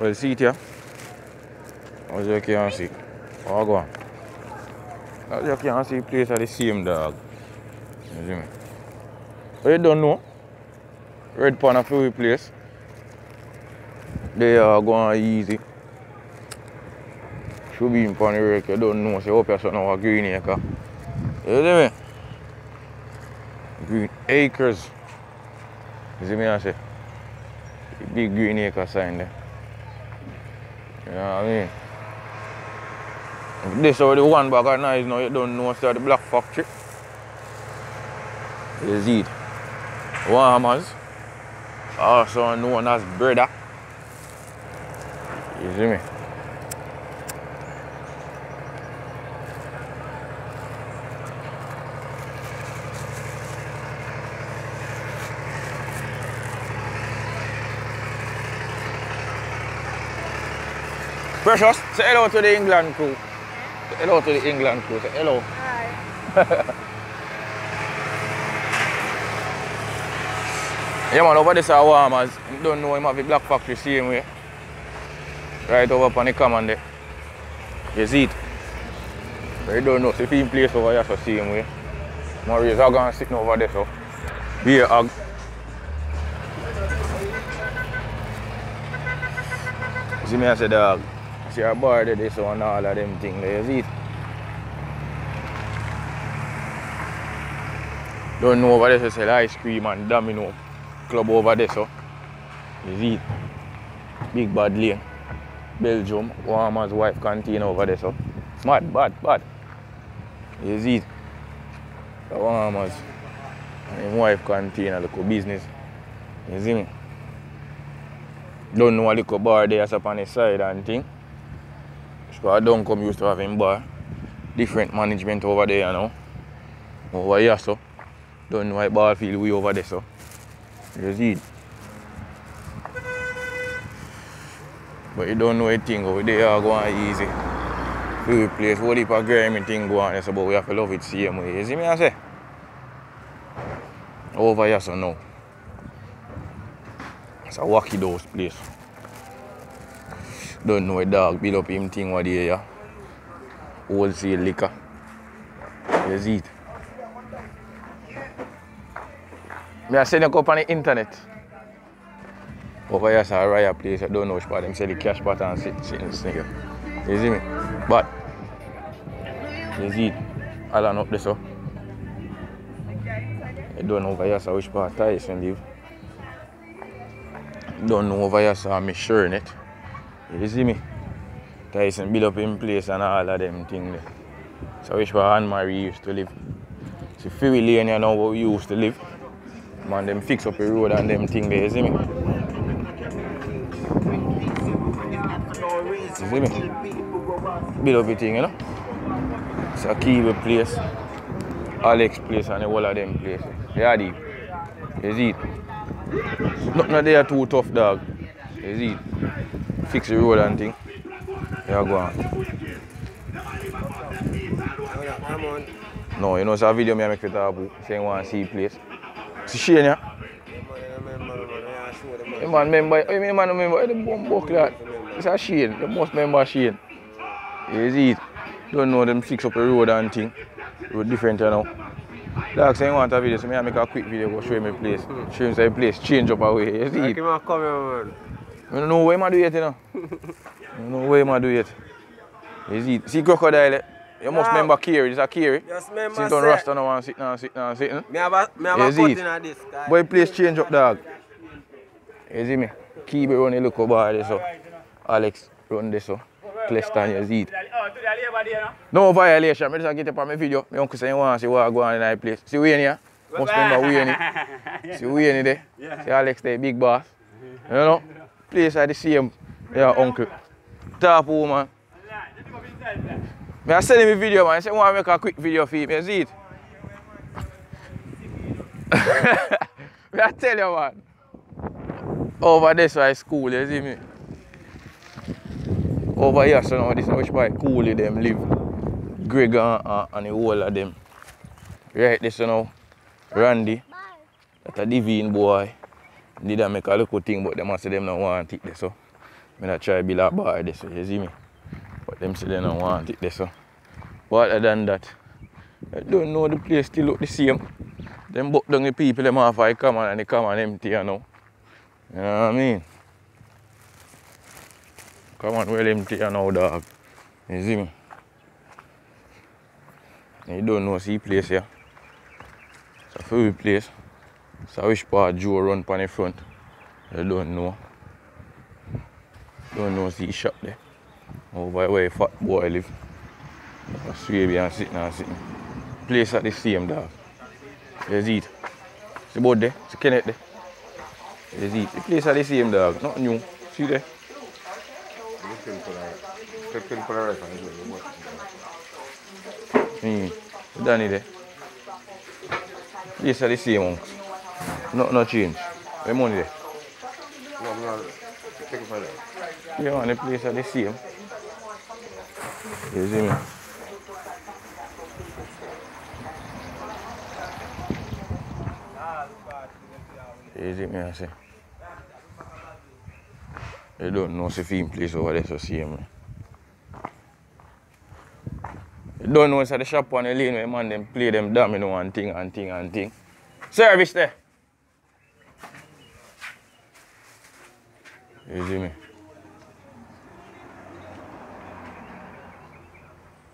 Well, see it here. As you can see. Oh, go on. As you can see, place are the same dog. You see me? But you don't know. Red pan a few place. They are going easy. Should be in pan the wreck. You don't know. So, hope you're something over green acre. You see me? Green acres. You see me? I say? The big green acre sign there. You know what I mean? This is the one bag of nice now, you don't know, so the black factory. You see it. Warmers. Also known as brother. You see me? Precious, say hello to the England crew. Say hello to the England crew. Say hello. Hi. Yeah man, over this are Warmers. You don't know him have the black factory same way. Right over on the command there. You see it? But you don't know, so if he place over here so same way. Maurice are going sitting over there so. Be a hug. You see me I say dog. See a bar there, so and all of them things there, you see it? Don't know over there, so sell ice cream and domino club over there, so. You see it? Big Bad Lane. Belgium, Warmer's wife canteen over there, so. Smart, bad. You see it? The Warmer's and his wife canteen, a little business. You see me? Don't know a little bar there up on the side and thing. So I don't come used to having bar. Different management over there, you know. Over here, so. Don't know why ball field way over there, so. You see it? But you don't know a thing over there are going easy. Few place, what if a grimy thing go on, so but we have to love it same way. You see me I say? Over here, so now. It's a wacky dose place. Don't know a dog build up him thing what there, yeah. Wholesale liquor. You see it? Me I send you up on the internet. Over here's a riot place, I don't know which part them sell the cash pot and sit in the snake. You see me? But you see it? All on up there so. I don't know over here so which part Tyson live. Don't know over here so I'm sure in it. You see me? Tyson build up in place and all of them things there. So which part Anne-Marie used to live. See Fury Lane you know where we used to live. Man them fix up the road and them things there, you see me? You see me? Build up the thing, you know? It's a key place. Alex place and the whole of them place. They are deep. You see it? Nothing there too tough dog. You see it? Fix the road and thing. Yeah, go on. No, you know it's a video I make with Abu saying I want to see the place. See Shane yeah? The man remember, the bomb buckler. It's a Shane, you must remember Shane. You see it? Don't know them fix up the road and thing. Road different you know. Dog saying want a video, so I make a quick video go show him a place. Show him say place change up away. You see it? I don't know what I do yet, you know. I don't know what I do yet. You see it? See crocodile? You must remember Kiri, it's a Kiri. Just remember since don't Rasta now and sitting. Me have a cut in this guy. Boy place change up dog. You see me? Kibe run a local bar there so. Alex run this so. Cleston you see it. No violation, I just get up on my video. My uncle say you want to see what I go on in that place. See Wayne here? Must remember Wayne. See Wayne there? See Alex there, big boss. You know? Place are the same. Yeah, uncle. Top woman. I send him a video, man. I say, I want to make a quick video for him. You see it? I tell you, man. Over this is school, you see me? Over here, so now this is which part cool them live. Greg and the whole of them. Right, this you know. Randy. That's a divine boy. Did I make a little thing, but them say them don't want it. So I not try build a bar this, so you see me? But them say they don't want it there, so. But other than that, I don't know, the place still look the same. Them buck down the people, them half I come on and they come on empty, you know. You know what I mean? Come on, well empty, you know, dog. You see me? You don't know, see place here. It's a favorite place. So which part Joe run on the front? You don't know. Don't know, see shop there. Over where fat boy live. A sway and sitting and sitting. Place at the same, dog. You see it? See boat there? See Kenneth there? You see it? The place at the same, dog. Nothing new. See there? Danny there. Place at the same, unks. No change. Where money there? No, take it for that. Yeah, man, the place at the same. You see me? You see me, I say. You don't know the film place over there, so see me. You don't know it's at the shop on the lane where man them play them domino and thing. Service there. You see me?